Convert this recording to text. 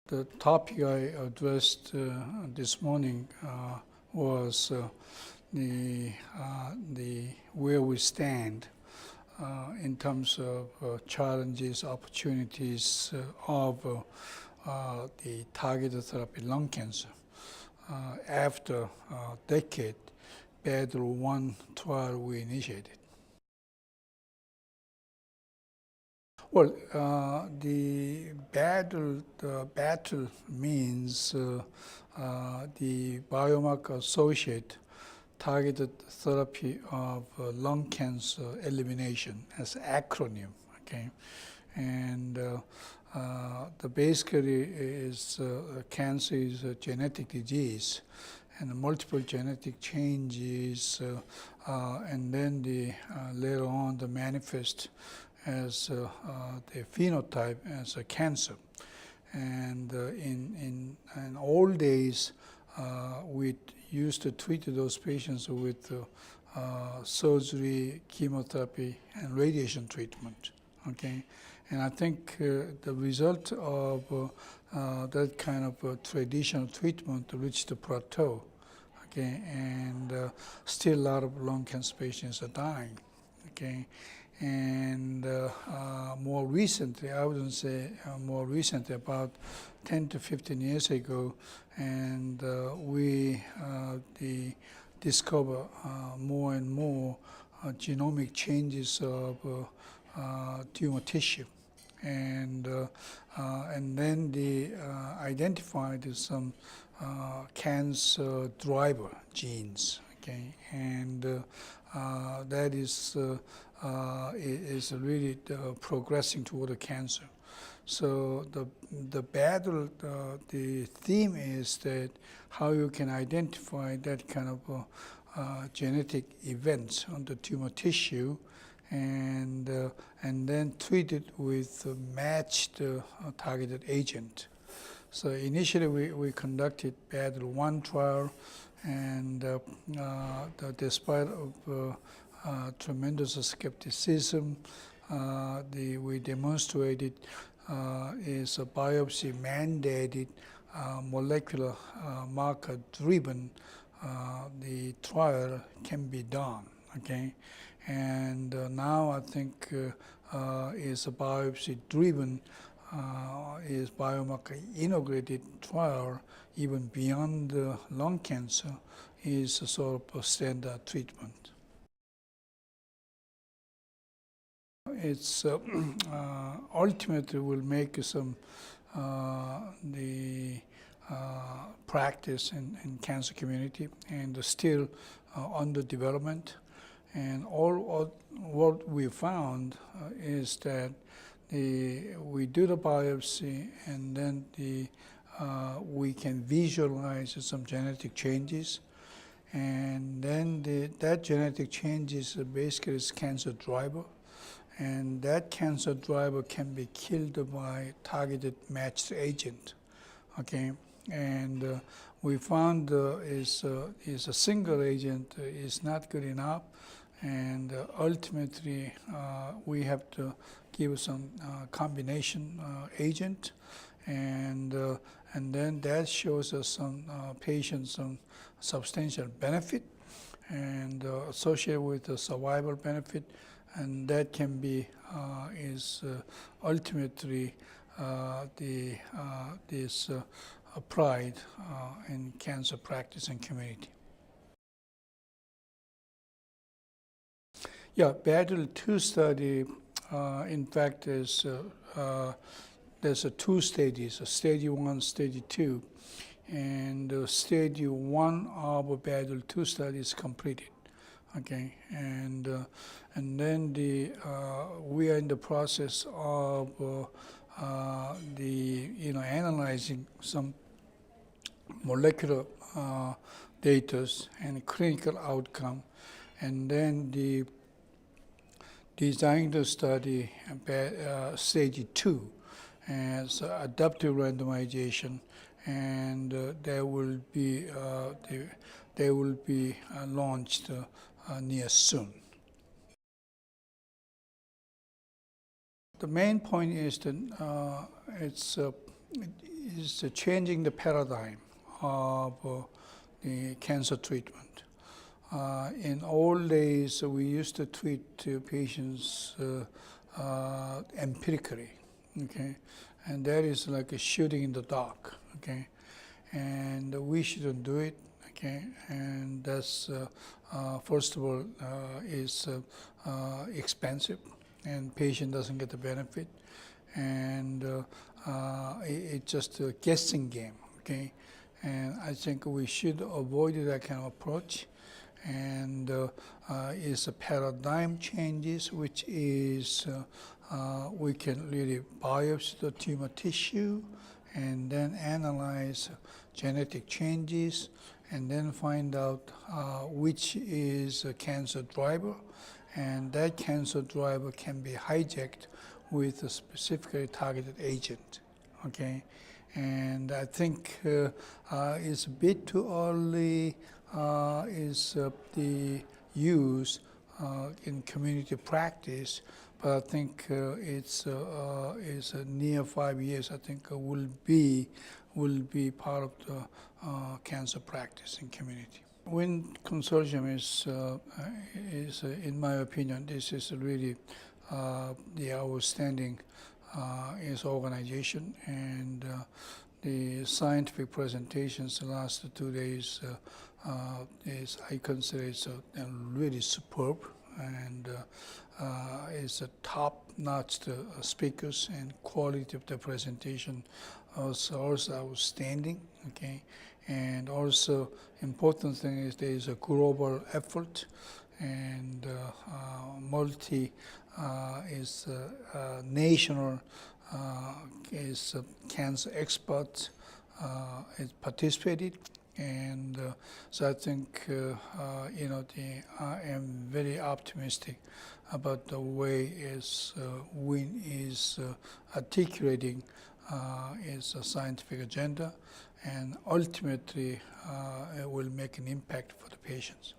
the topic I addressed this morning was the where we stand in terms of challenges, opportunities of the targeted therapy lung cancer after a decade BATTLE-1 trial we initiated. Well, the battle means the biomarker-associated targeted therapy of lung cancer elimination as an acronym, okay? And basically is cancer is a genetic disease, and multiple genetic changes, and then later on the manifest as the phenotype as a cancer. And in old days, we used to treat those patients with surgery, chemotherapy, and radiation treatment. Okay, and I think the result of that kind of traditional treatment reached the plateau. Okay, and still a lot of lung cancer patients are dying. Okay. And more recently, I wouldn't say more recently, about 10 to 15 years ago, and we discover more and more genomic changes of tumor tissue, and then they identified some cancer driver genes. Okay, and that is really progressing toward a cancer. So the battle, the theme is that how you can identify that kind of genetic events on the tumor tissue, and then treat it with a matched targeted agent. So initially we conducted BATTLE-1 trial, and despite of tremendous skepticism, we demonstrated is a biopsy mandated molecular marker driven the trial can be done. Okay, and now I think is a biopsy driven is biomarker-integrated trial even beyond lung cancer is a sort of a standard treatment. It's ultimately will make some practice in cancer community, and still under development. And all what we found is that we do the biopsy, and then we can visualize some genetic changes, and then that genetic changes basically is cancer driver. And that cancer driver can be killed by targeted matched agent. Okay, and we found is a single agent is not good enough, and ultimately we have to give some combination agent, and then that shows us some patients some substantial benefit, and associated with the survival benefit. And that can be ultimately this pride in cancer practice and community. Yeah, BATTLE-2 study, in fact, there's two stages, stage 1, stage 2, and stage 1 of BATTLE-2 study is completed. Okay, and then we are in the process of analyzing some molecular data and clinical outcome, and then design the study stage 2 as adaptive randomization, and they will be launched near soon. The main point is that it's is changing the paradigm of the cancer treatment. In old days, we used to treat patients empirically, okay, and that is like a shooting in the dark, okay, and we shouldn't do it, okay, and that's first of all is expensive, and patient doesn't get the benefit, and it's just a guessing game, okay, and I think we should avoid that kind of approach. And it's a paradigm changes, which is we can really biopsy the tumor tissue and then analyze genetic changes and then find out which is a cancer driver, and that cancer driver can be hijacked with a specifically targeted agent, okay? And I think it's a bit too early is the use in community practice, but I think it's near 5 years. I think will be part of the cancer practice in community. WIN Consortium is in my opinion, this is really the outstanding is organization, and the scientific presentations the last 2 days is, I consider it's really superb, and it's a top-notch speakers, and quality of the presentation also outstanding, okay, and also important thing is there is a global effort, and multi is national is cancer experts is participated, and so I think I am very optimistic about the way is WIN is articulating its scientific agenda, and ultimately it will make an impact for the patients.